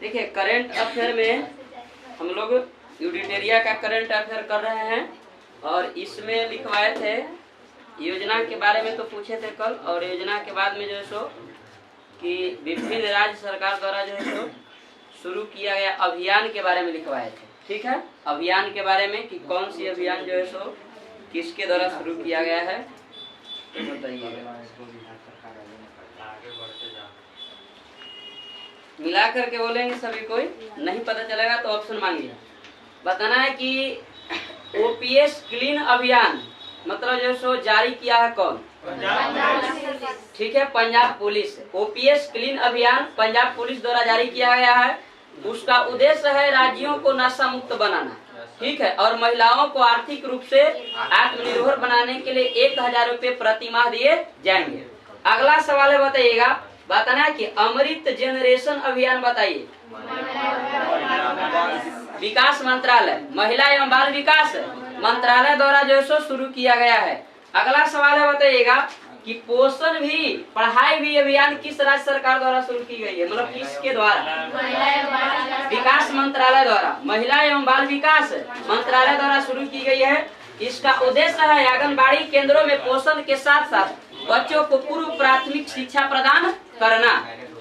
देखिए current affair में हम लोग यूडिटेरिया का करंट अफेयर कर रहे हैं और इसमें लिखवाए थे योजना के बारे में तो पूछे थे कल, और योजना के बाद में जो है सो कि विभिन्न राज्य सरकार द्वारा जो है सो शुरू किया गया अभियान के बारे में लिखवाए थे। ठीक है, अभियान के बारे में कि कौन सी अभियान जो है सो किसके द्वारा शुरू किया गया है तो बताइएगा। मिला करके बोलेंगे सभी, कोई नहीं पता चलेगा तो ऑप्शन मांगिए। बताना है कि ओपीएस क्लीन अभियान मतलब जो सो जारी किया है कौन? ठीक है, पंजाब पुलिस। ओपीएस क्लीन अभियान पंजाब पुलिस द्वारा जारी किया गया है। उसका उद्देश्य है राज्यों को नशा मुक्त बनाना। ठीक है, और महिलाओं को आर्थिक रूप से आत्मनिर्भर बनाने के लिए 1000 रुपए प्रति माह दिए जाएंगे। अगला सवाल है, बताइएगा, बताना है कि अमृत जनरेशन अभियान बताइए। विकास मंत्रालय, महिला एवं बाल विकास मंत्रालय द्वारा जो है सो शुरू किया गया है। अगला सवाल है, बताइएगा कि पोषण भी पढ़ाई भी अभियान किस राज्य सरकार द्वारा शुरू की गई है, मतलब किसके द्वारा? विकास मंत्रालय द्वारा, महिला एवं बाल विकास मंत्रालय द्वारा शुरू की गई है। इसका उद्देश्य है आंगनबाड़ी केंद्रों में पोषण के साथ साथ बच्चों को पूर्व प्राथमिक शिक्षा प्रदान करना।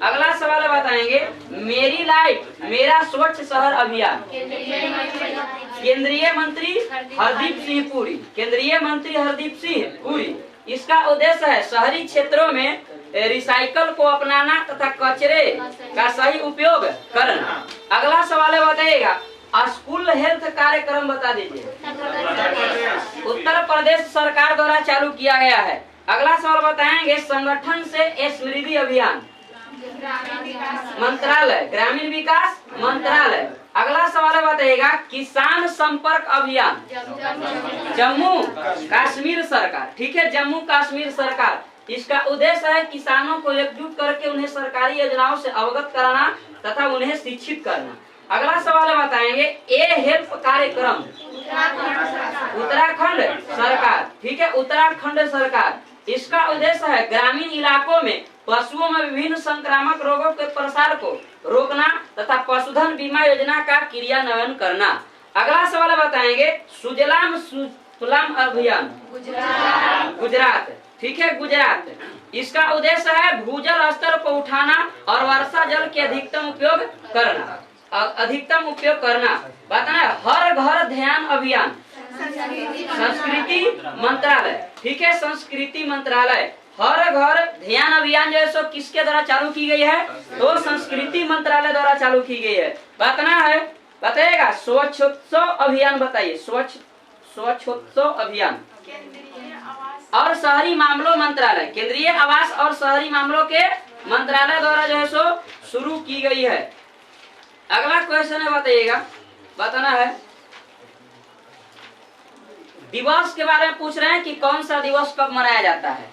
अगला सवाल बताएंगे, मेरी लाइफ मेरा स्वच्छ शहर अभियान। केंद्रीय मंत्री हरदीप सिंह पुरी, केंद्रीय मंत्री हरदीप सिंह पुरी। इसका उद्देश्य है शहरी क्षेत्रों में रिसाइकल को अपनाना तथा कचरे का सही उपयोग करना। अगला सवाल है, बताइएगा, स्कूल हेल्थ कार्यक्रम बता दीजिए। उत्तर प्रदेश सरकार द्वारा चालू किया गया है। अगला सवाल बताएंगे, संगठन से स्मृति अभियान मंत्रालय, ग्रामीण विकास मंत्रालय। अगला सवाल बताइएगा, किसान संपर्क अभियान जम्मू कश्मीर सरकार। ठीक है, जम्मू कश्मीर सरकार। इसका उद्देश्य है किसानों को एकजुट करके उन्हें सरकारी योजनाओं से अवगत कराना तथा उन्हें शिक्षित करना। अगला सवाल बताएंगे, ए हेल्प कार्यक्रम उत्तराखंड सरकार। ठीक है, उत्तराखंड सरकार। इसका उद्देश्य है ग्रामीण इलाकों में पशुओं में विभिन्न संक्रामक रोगों के प्रसार को रोकना तथा पशुधन बीमा योजना का क्रियान्वयन करना। अगला सवाल बताएंगे, सुजलाम सुफलाम अभियान गुजरात। ठीक है, गुजरात। इसका उद्देश्य है भूजल स्तर को उठाना और वर्षा जल के अधिकतम उपयोग करना, अधिकतम उपयोग करना। बताना है हर घर ध्यान अभियान संस्कृति मंत्रालय। ठीक है, संस्कृति मंत्रालय। हर घर ध्यान अभियान जो है सो किसके द्वारा चालू की गई है? तो संस्कृति मंत्रालय द्वारा चालू की गई है। बताना है, बताइएगा, स्वच्छोत्सव अभियान बताइए। स्वच्छोत्सव अभियान और शहरी मामलों मंत्रालय, केंद्रीय आवास और शहरी मामलों के मंत्रालय द्वारा जो है सो शुरू की गई है। अगला क्वेश्चन है, बताइएगा, बताना है दिवस के बारे में पूछ रहे हैं कि कौन सा दिवस कब मनाया जाता है।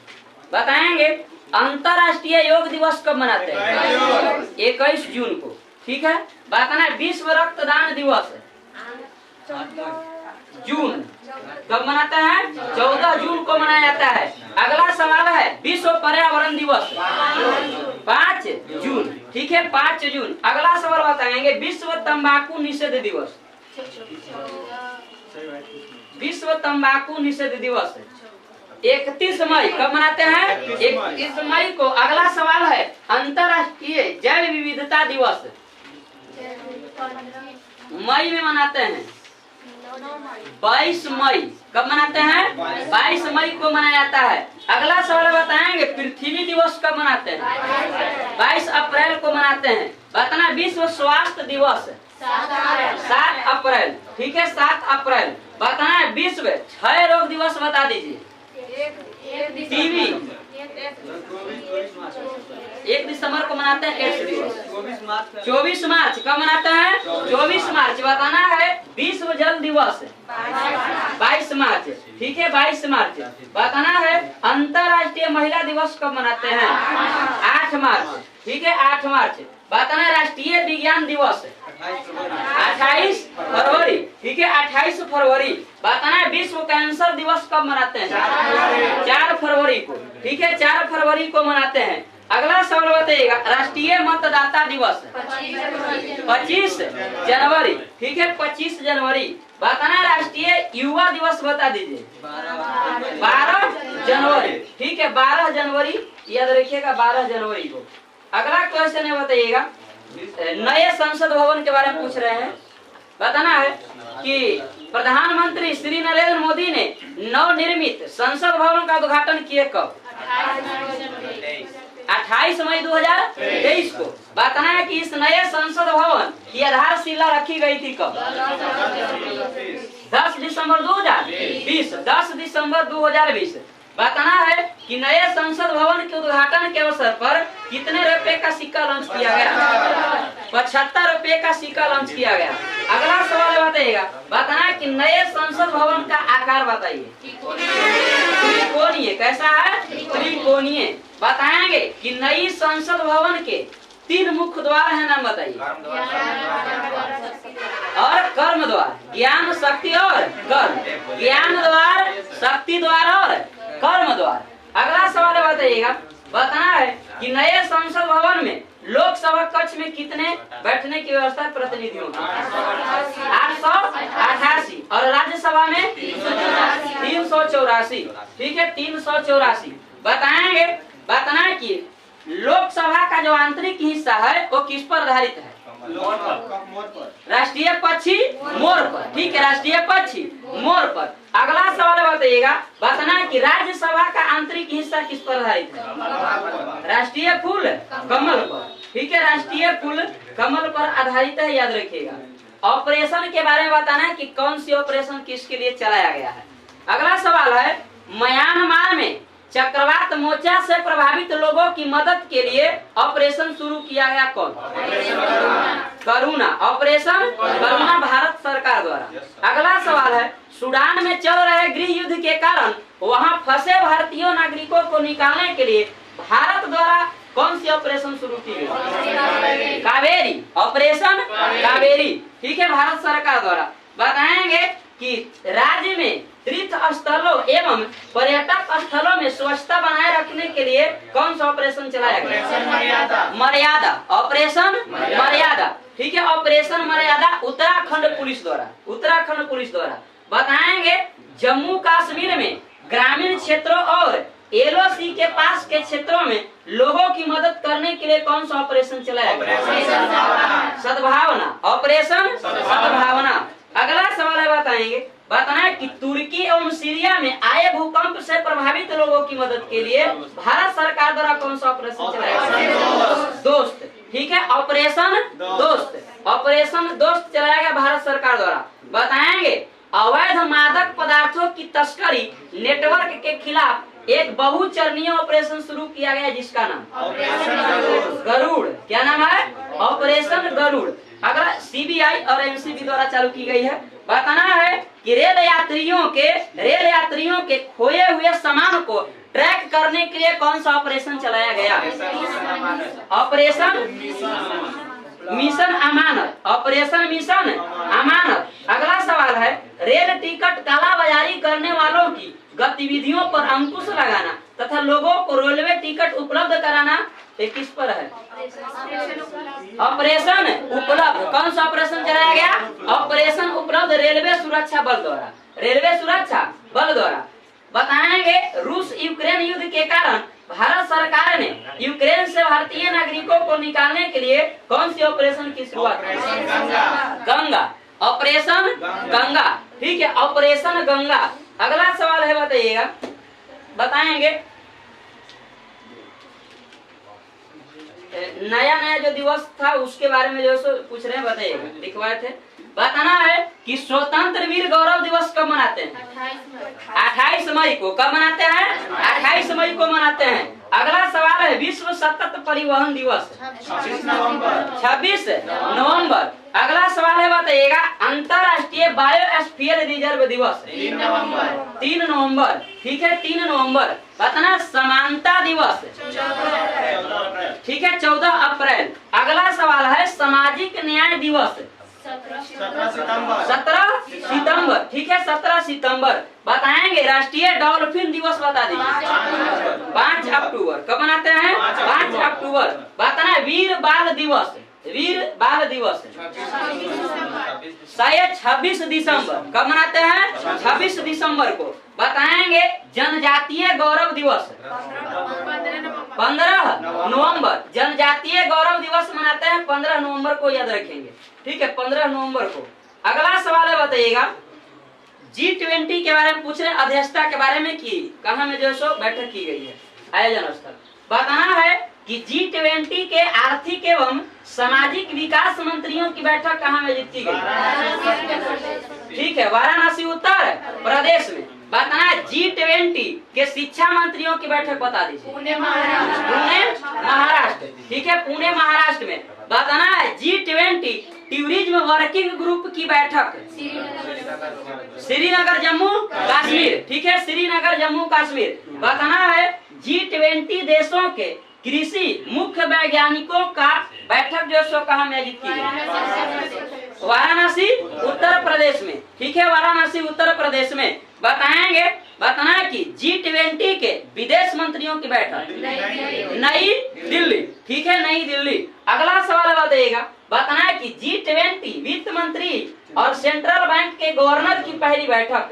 बताएंगे, अंतरराष्ट्रीय योग दिवस कब मनाते हैं? 21 जून को। ठीक है, बताना है विश्व रक्तदान दिवस जून कब मनाते हैं? 14 जून को मनाया जाता है। अगला सवाल है, विश्व पर्यावरण दिवस 5 जून। ठीक है, 5 जून। अगला सवाल बताएंगे, विश्व तंबाकू निषेध दिवस। विश्व तंबाकू निषेध दिवस 31 मई कब मनाते हैं? 31 मई को। अगला सवाल है, अंतरराष्ट्रीय जैव विविधता दिवस मई में मनाते हैं 22 मई। कब मनाते हैं? 22 मई को मनाया जाता है। अगला सवाल बताएंगे, पृथ्वी दिवस कब मनाते हैं? 22 अप्रैल को मनाते हैं। बताना, विश्व स्वास्थ्य दिवस 7 अप्रैल। ठीक है, 7 अप्रैल। बताना है विश्व क्षय रोग दिवस बता दीजिए। टीबी 1 दिसंबर को मनाते हैं एड्स दिवस। 24 मार्च कब मनाते हैं? 24 मार्च। बताना है विश्व जल दिवस 22 मार्च। ठीक है, 22 मार्च। बताना है अंतरराष्ट्रीय महिला दिवस कब मनाते हैं? 8 मार्च। ठीक है, 8 मार्च। बताना है राष्ट्रीय विज्ञान दिवस 28 फरवरी। ठीक है, 28 फरवरी। बताना है विश्व कैंसर दिवस कब मनाते हैं? 4 फरवरी को। ठीक है, 4 फरवरी को मनाते हैं। अगला सवाल बताइएगा, राष्ट्रीय मतदाता दिवस 25 जनवरी, ठीक है 25 जनवरी। बताना राष्ट्रीय युवा दिवस बता दीजिए 12 जनवरी, ठीक है 12 जनवरी याद रखिएगा 12 जनवरी को। अगला क्वेश्चन है बताइएगा, नए संसद भवन के बारे में पूछ रहे हैं। बताना है कि प्रधानमंत्री श्री नरेंद्र मोदी ने नवनिर्मित संसद भवन का उद्घाटन किए कब? 28 मई 2023 को। बताना है कि इस नए संसद भवन की आधारशिला रखी गई थी कब? 10 दिसंबर 2020, 10 दिसंबर 2020। बताना है कि नए संसद भवन के उद्घाटन के अवसर पर कितने रुपए का सिक्का लॉन्च किया गया? 75 रुपए का सिक्का लॉन्च किया गया। अगला सवाल बताइएगा, बताना है कि नए संसद भवन का आकार बताइए। त्रिकोणीय, कैसा है? त्रिकोणीय। बताएंगे कि नई संसद भवन के 3 मुख्य द्वार है, नाम बताइए। और कर्म द्वार, ज्ञान शक्ति और कर्म, ज्ञान द्वार, शक्ति द्वार और कर्म द्वार। अगला सवाल बताइएगा, बताना है कि नए संसद भवन में लोकसभा कक्ष में कितने बैठने की व्यवस्था प्रतिनिधियों की? 888 और राज्यसभा में 384, ठीक है 384। बताएंगे, बताना है कि लोकसभा का जो आंतरिक हिस्सा है वो किस पर आधारित है? राष्ट्रीय पक्षी मोर पर, ठीक है राष्ट्रीय पक्षी मोर पर। अगला सवाल बताइएगा, बताना है कि राज्यसभा का आंतरिक हिस्सा किस पर आधारित है? राष्ट्रीय फूल कमल पर, ठीक है राष्ट्रीय फूल कमल पर आधारित है, याद रखिएगा। ऑपरेशन के बारे में बताना है कि कौन सी ऑपरेशन किसके लिए चलाया गया है। अगला सवाल है, म्यांमार में चक्रवात मोर्चा से प्रभावित लोगों की मदद के लिए ऑपरेशन शुरू किया गया कौन? करुणा, ऑपरेशन करुणा भारत सरकार द्वारा। अगला सवाल है, सूडान में चल रहे गृह युद्ध के कारण वहां फंसे भारतीय नागरिकों को निकालने के लिए भारत द्वारा कौन सी ऑपरेशन शुरू की गई? कावेरी, ऑपरेशन कावेरी, ठीक है भारत सरकार द्वारा। बताएंगे कि राज्य में तीर्थ स्थलों एवं पर्यटक स्थलों में स्वच्छता बनाए रखने के लिए कौन सा ऑपरेशन चलाया गया? मर्यादा, ऑपरेशन मर्यादा, ठीक है ऑपरेशन मर्यादा उत्तराखंड पुलिस द्वारा, उत्तराखंड पुलिस द्वारा। बताएंगे जम्मू कश्मीर में ग्रामीण क्षेत्रों और एलओसी के पास के क्षेत्रों में लोगों की मदद करने के लिए कौन सा ऑपरेशन चलाया गया? सद्भावना, ऑपरेशन सद्भावना। अगला सवाल है, बताएंगे बताना है कि तुर्की एवं सीरिया में आए भूकंप से प्रभावित लोगों की मदद के लिए भारत सरकार द्वारा कौन सा ऑपरेशन चलाया गया? दोस्त, ठीक है ऑपरेशन दोस्त, ऑपरेशन दोस्त चलाया गया भारत सरकार द्वारा। बताएंगे अवैध मादक पदार्थों की तस्करी नेटवर्क के खिलाफ एक बहुचरणीय ऑपरेशन शुरू किया गया जिसका नाम गरुड़, क्या नाम है? ऑपरेशन गरुड़। अगर सीबीआई और एनसीबी द्वारा चालू की गई है। बताना है कि रेल यात्रियों के खोए हुए सामान को ट्रैक करने के लिए कौन सा ऑपरेशन चलाया गया? ऑपरेशन मिशन अमानत, ऑपरेशन मिशन अमानत। अगला सवाल है, रेल टिकट कालाबाजारी करने वालों की गतिविधियों पर अंकुश लगाना तथा लोगों को रेलवे टिकट उपलब्ध कराना ये किस पर है? ऑपरेशन उपलब्ध। कौन सा ऑपरेशन चलाया गया? ऑपरेशन उपलब्ध रेलवे सुरक्षा बल द्वारा, रेलवे सुरक्षा बल द्वारा। बताएंगे रूस यूक्रेन युद्ध के कारण भारत सरकार ने यूक्रेन से भारतीय नागरिकों को निकालने के लिए कौन सी ऑपरेशन की शुरुआत की? गंगा, ऑपरेशन गंगा, ठीक है ऑपरेशन गंगा। अगला सवाल है, बताइएगा बताएंगे नया जो दिवस था उसके बारे में जो पूछ रहे हैं, बताइएगा लिखवाए थे। बताना है कि स्वतंत्र वीर गौरव दिवस कब मनाते हैं? 28 मई को। कब मनाते हैं? 28 मई को मनाते हैं। अगला सवाल है, विश्व सतत परिवहन दिवस 26 नवंबर। अगला सवाल है, बताइएगा अंतरराष्ट्रीय बायोस्फीयर रिजर्व दिवस 3 नवंबर, ठीक है 3 नवंबर। बताना समानता दिवस, ठीक है 14 अप्रैल। अगला सवाल है, सामाजिक न्याय दिवस 17 सितंबर, ठीक है 17 सितंबर। बताएंगे राष्ट्रीय डॉल्फिन दिवस बता दीजिए 5 अक्टूबर। कब मनाते हैं? 5 अक्टूबर। बताना है वीर बाल दिवस, वीर बाल दिवस शायद 26 दिसंबर। कब मनाते हैं? 26 दिसंबर को। बताएंगे जनजातीय गौरव दिवस 15 नवंबर। जनजातीय गौरव दिवस मनाते हैं 15 नवंबर को, याद रखेंगे। ठीक है, 15 नवंबर को। अगला सवाल है, बताइएगा G20 के बारे में पूछ रहे, अध्यक्षता के बारे में की कहाँ में जो सो बैठक की गई है, आयोजन स्थल। बताना है कि G20 के आर्थिक एवं सामाजिक विकास मंत्रियों की बैठक कहाँ में की गई? ठीक है, वाराणसी उत्तर प्रदेश में। बताना है G20 के शिक्षा मंत्रियों की बैठक बता दीजिए। पुणे महाराष्ट्र। ठीक है, पुणे महाराष्ट्र में। बताना है G20 टूरिज्म वर्किंग ग्रुप की बैठक श्रीनगर जम्मू कश्मीर। ठीक है, श्रीनगर जम्मू कश्मीर। बताना है G20 देशों के कृषि मुख्य वैज्ञानिकों का बैठक जो सो कहाँ में आयोजित की गई? वाराणसी उत्तर प्रदेश में। ठीक है, वाराणसी उत्तर प्रदेश में। बताएंगे, बताना है कि G20 के विदेश मंत्रियों की बैठक नई दिल्ली। ठीक है, नई दिल्ली। अगला सवाल बताइएगा, बताना है कि G20 वित्त मंत्री और सेंट्रल बैंक के गवर्नर की पहली बैठक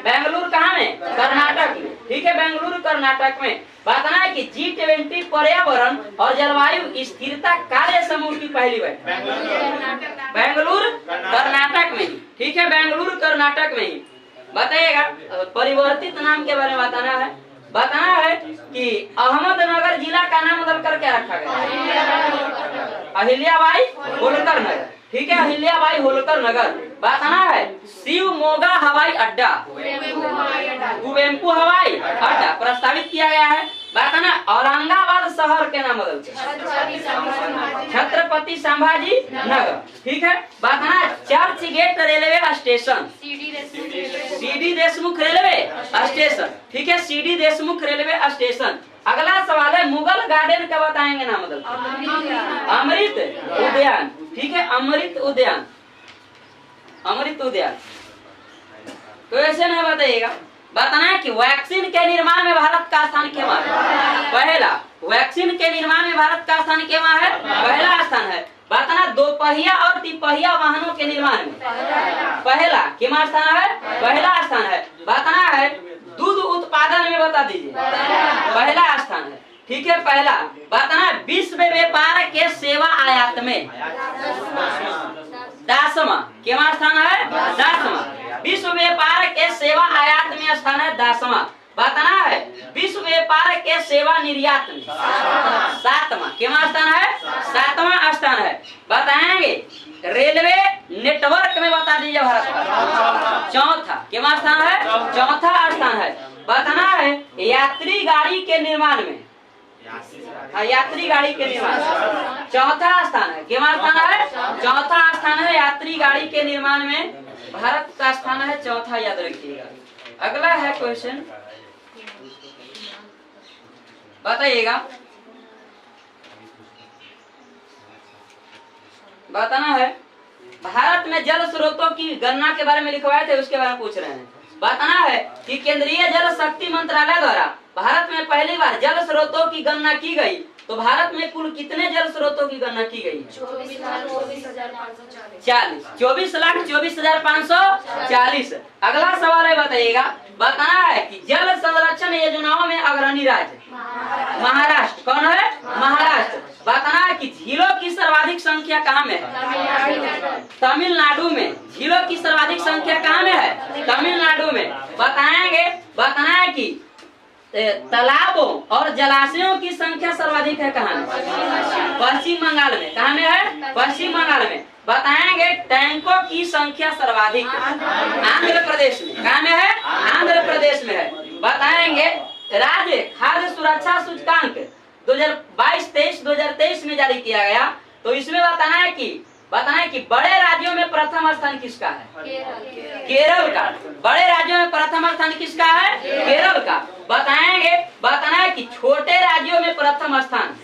बेंगलुरु कहाँ में? कर्नाटक में। ठीक है, बेंगलुरु कर्नाटक में। बताना है कि G20 पर्यावरण और जलवायु स्थिरता कार्य समूह की पहली बैठक बेंगलुरु कर्नाटक में ही। ठीक है, बेंगलुरु कर्नाटक में ही। बताइएगा परिवर्तित नाम के बारे में बताना है। बताना है कि अहमदनगर जिला का नाम बदल कर क्या रखा गया? अहिल्याबाई होलकर नगर। ठीक है, अहिल्याबाई होलकर नगर। बताना है शिव मोगा हवाई अड्डा, कुवेम्पु हवाई अड्डा प्रस्तावित किया गया है। बताना औरंगाबाद शहर के नाम बदल छत्रपति संभाजी नगर। ठीक है, बताना Churchgate railway station CD Deshmukh railway station. ठीक है, CD देशमुख रेलवे स्टेशन। अगला सवाल है मुगल गार्डन का बताएंगे नाम बदल? अमृत उद्यान। ठीक है, अमृत उद्यान, अमृत उद्यान। तो ऐसे नहीं बताइएगा। बताना है कि वैक्सीन के निर्माण में भारत का स्थान क्यों है? पहला। वैक्सीन के निर्माण में भारत का स्थान क्यों है? पहला स्थान है। बताना दोपहिया और तिपहिया वाहनों के निर्माण में पहला कितना स्थान है? पहला स्थान है। बताना है दूध उत्पादन में बता दीजिए, पहला स्थान है। ठीक है, पहला। बताना विश्व व्यापार के सेवा आयात में 10वां कितना स्थान है? 10वां। विश्व व्यापार के सेवा आयात में स्थान है 10वां। बताना है विश्व व्यापार के सेवा निर्यात में 7वां कितना स्थान है? 7वां स्थान है। बताएंगे रेलवे नेटवर्क में बता दीजिए भारत का चौथा कितना स्थान है? चौथा स्थान है। बताना है यात्री गाड़ी के निर्माण में, यात्री गाड़ी के निर्माण चौथा स्थान है। कितना स्थान है? चौथा स्थान है। यात्री गाड़ी के निर्माण में भारत का स्थान है चौथा, याद रखिएगा। अगला है क्वेश्चन, बताइएगा। बताना है भारत में जल स्रोतों की गणना के बारे में लिखवाए थे, उसके बारे में पूछ रहे हैं। बताना है कि केंद्रीय जल शक्ति मंत्रालय द्वारा भारत में पहली बार जल स्रोतों की गणना की गई, तो भारत में कुल कितने जल स्रोतों की गणना की गई? 24,24,540। अगला सवाल है, बताइएगा। बताना है कि जल संरक्षण योजनाओं में अग्रणी राज्य महाराष्ट्र कौन है? महाराष्ट्र। बताना है कि झीलों की सर्वाधिक संख्या कहाँ में है? तमिलनाडु में। झीलों की सर्वाधिक संख्या कहाँ में है? तमिलनाडु में। बताएंगे। बताना है कि तालाबों और जलाशयों की संख्या सर्वाधिक है कहाँ में? पश्चिम बंगाल में। कहाँ में है? पश्चिम बंगाल में। बताएंगे टैंकों की संख्या सर्वाधिक आंध्र प्रदेश में। कहाँ में है? आंध्र प्रदेश में है। बताएंगे राज्य खाद्य सुरक्षा सूचकांक 2022-23 में जारी किया गया, तो इसमें बताना है कि बड़े राज्यों में प्रथम स्थान किसका है? केरल का। बड़े राज्यों में प्रथम स्थान किसका है? केरल का। बताएंगे। बताना है कि छोटे राज्यों में प्रथम स्थान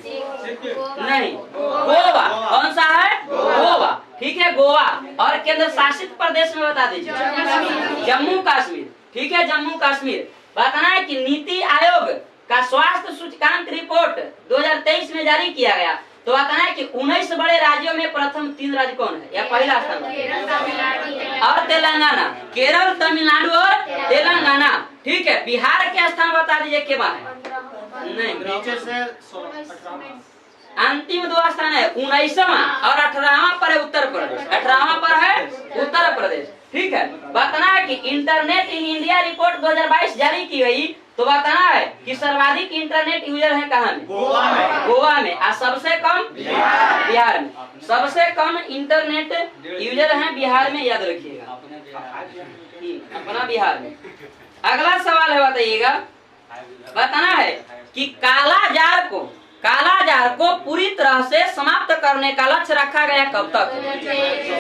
नहीं, गोवा। कौन सा है? गोवा। ठीक है, गोवा। और केंद्र शासित प्रदेश में बता दीजिए जम्मू कश्मीर। ठीक है, जम्मू कश्मीर। बताना है कि नीति आयोग का स्वास्थ्य सूचकांक रिपोर्ट 2023 में जारी किया गया। तो बताना है कि 19 बड़े राज्यों में प्रथम 3 राज्य कौन है या पहला स्थान और तेलंगाना, केरल, तमिलनाडु और तेलंगाना। ठीक है, बिहार के स्थान बता दीजिए के बार है नहीं नीचे से 18वां अंतिम 2 स्थान है 19वां और 18वां पर है उत्तर प्रदेश, 18वां पर है उत्तर प्रदेश। ठीक है, बताना है कि इंटरनेट इन इंडिया रिपोर्ट 2022 जारी की गई। तो बताना है कि सर्वाधिक इंटरनेट यूजर है कहाँ में? गोवा में। और सबसे कम बिहार में। सबसे कम इंटरनेट यूजर है बिहार में, याद रखिएगा अपना बिहार में। अगला सवाल है बताइएगा, बताना है कि कालाजार को पूरी तरह से समाप्त करने का लक्ष्य रखा गया कब तक?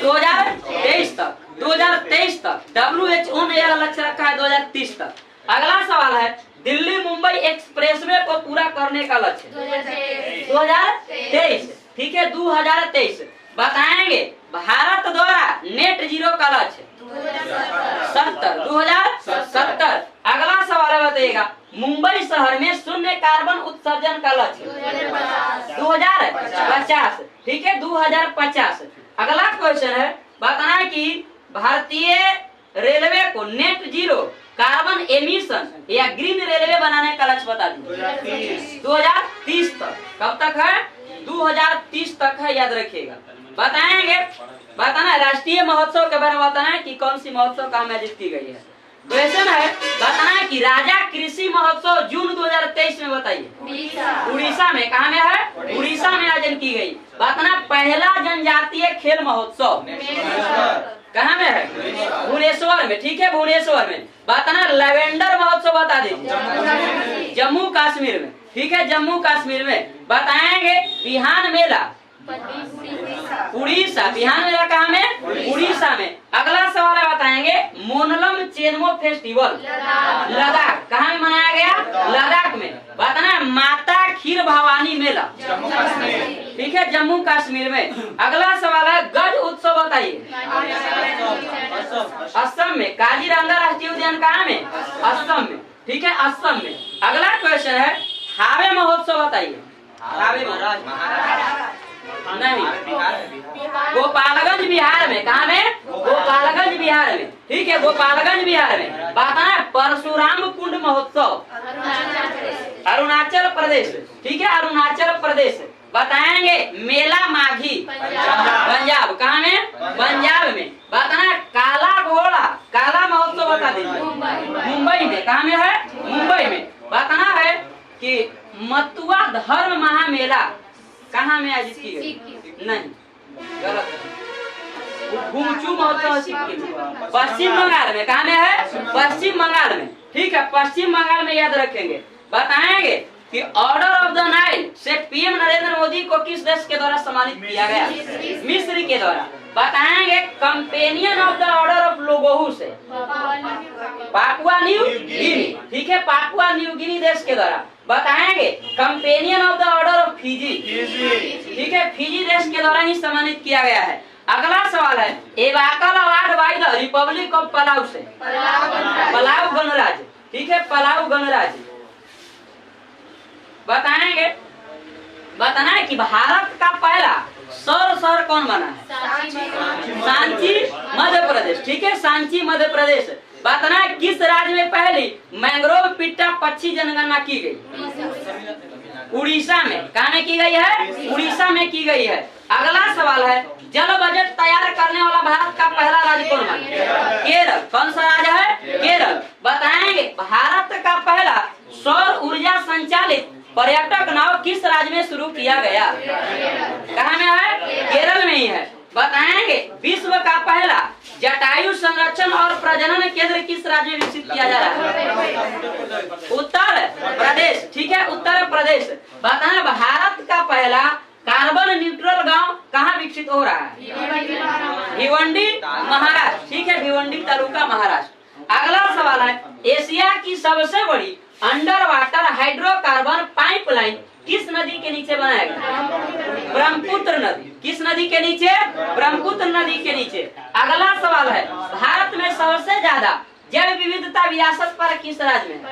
2023 तक। 2023 तक। WHO ने यह लक्ष्य रखा है 2030 तक। अगला सवाल है, दिल्ली मुंबई एक्सप्रेसवे को पूरा करने का लक्ष्य 2023। ठीक है, 2023 बताएंगे भारत द्वारा नेट जीरो का लक्ष्य 2070। अगला सवाल है बताइएगा, मुंबई शहर में शून्य कार्बन उत्सर्जन का लक्ष्य 2050। ठीक है, 2050। अगला क्वेश्चन है, बताना है कि भारतीय रेलवे को नेट जीरो कार्बन एमिशन या ग्रीन रेलवे बनाने का लक्ष्य बता दीजिए 2030 तक। कब तक है? 2030 तक है, याद रखिएगा। बताएंगे, बताना राष्ट्रीय महोत्सव के बारे में बताना है कि कौन सी महोत्सव कहाँ में आयोजित की गई है। क्वेश्चन है, बताना है कि राजा कृषि महोत्सव जून 2023 में बताइए उड़ीसा में। कहाँ में है? उड़ीसा में आयोजन की गई। बताना पहला जनजातीय खेल महोत्सव कहाँ में है? भुवनेश्वर में। ठीक है, भुवनेश्वर में। बताना लैवेंडर महोत्सव बता दीजिए जम्मू कश्मीर में। ठीक है, जम्मू कश्मीर में। बताएंगे बिहान मेला उड़ीसा। बिहान मेला कहाँ में? उड़ीसा में। अगला सवाल है, बताएंगे मोनलम चेनमो फेस्टिवल लद्दाख कहाँ में मनाया गया? लद्दाख में। बताना माता खीर भवानी मेला ठीक है, जम्मू कश्मीर में। अगला सवाल है, गज उत्सव बताइए असम में। काजीरंगा राष्ट्रीय उद्यान कहाँ में? असम में। ठीक है, असम में। अगला क्वेश्चन है, हावे महोत्सव बताइए। हावे नहीं, गोपालगंज बिहार में। कहाँ में? गोपालगंज बिहार में। ठीक है, गोपालगंज बिहार में। बताना परशुराम कुंड महोत्सव अरुणाचल प्रदेश। ठीक है, अरुणाचल प्रदेश। बताएंगे मेला माघी पंजाब। कहाँ में? पंजाब में। बताना काला महोत्सव बता दीजिए मुंबई में। कहाँ में है? मुंबई में। बताना है कि मथुआ धर्म महामेला कहाँ में आयोजित की गई? नहीं, गलत है। गुमचू महोत्सव सिक्किम पश्चिम बंगाल में। कहाँ में है? पश्चिम बंगाल में। ठीक है, पश्चिम बंगाल में, याद रखेंगे। बताएंगे कि ऑर्डर ऑफ द नाइल से पीएम नरेंद्र मोदी को किस देश के द्वारा सम्मानित किया गया? मिस्र के द्वारा। बताएंगे companion of the order of लोगोहू से पापुआ न्यू गिनी। ठीक है, पापुआ न्यू गिनी देश के द्वारा। बताएंगे companion of the order of Fiji. ठीक है, फिजी देश के द्वारा ही सम्मानित किया गया है। अगला सवाल है, एवाकल award by the republic of Palau से पलाऊ गणराज्य। ठीक है, पलाऊ गणराज्य। बताएंगे, बताना है कि भारत का पहला सौर शहर कौन बना है? सांची मध्य प्रदेश। ठीक है, सांची मध्य प्रदेश। बताना है किस राज्य में पहली मैंग्रोव पिट्टा पक्षी जनगणना की गई? उड़ीसा में। कहाँ में की गई है? उड़ीसा में की गई है। अगला सवाल है, जल बजट तैयार करने वाला भारत का पहला राज्य कौन बना? केरल। कौन सा राज्य है? केरल। बताएंगे भारत का पहला सौर ऊर्जा संचालित पर्यटक नाव किस राज्य में शुरू किया गया? कहाँ में है? केरल में ही है। बताएंगे विश्व का पहला जटायु संरक्षण और प्रजनन केंद्र किस राज्य में विकसित किया जा रहा है? उत्तर प्रदेश। ठीक है, उत्तर प्रदेश। बताना भारत का पहला कार्बन न्यूट्रल गांव कहाँ विकसित हो रहा है? भिवंडी महाराष्ट्र। ठीक है, भिवंडी तालुका महाराष्ट्र। अगला सवाल है, एशिया की सबसे बड़ी अंडर वाटर हाइड्रोकार्बन पाइपलाइन किस नदी के नीचे बनाया गया? ब्रह्मपुत्र नदी। किस नदी के नीचे? ब्रह्मपुत्र नदी के नीचे। अगला सवाल है, भारत में सबसे ज्यादा जैव विविधता विरासत पर किस राज्य में?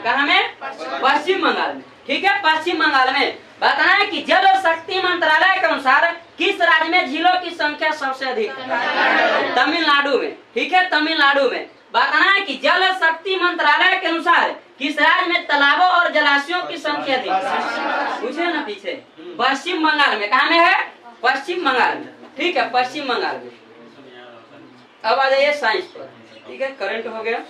कहाँ में? पश्चिम बंगाल में। ठीक है। पश्चिम बंगाल में बताना है कि जल शक्ति मंत्रालय के अनुसार किस राज्य में झीलों की संख्या सबसे अधिक है? तमिलनाडु में। ठीक है, तमिलनाडु में। बताना है कि जल शक्ति मंत्रालय के अनुसार किस राज्य में तालाबों और जलाशयों की संख्या अधिक है? पूछे ना पीछे। पश्चिम बंगाल में। कहाँ में है? पश्चिम बंगाल में। ठीक है, पश्चिम बंगाल में। अब आ जाइए साइंस पर। ठीक है, करंट हो गया।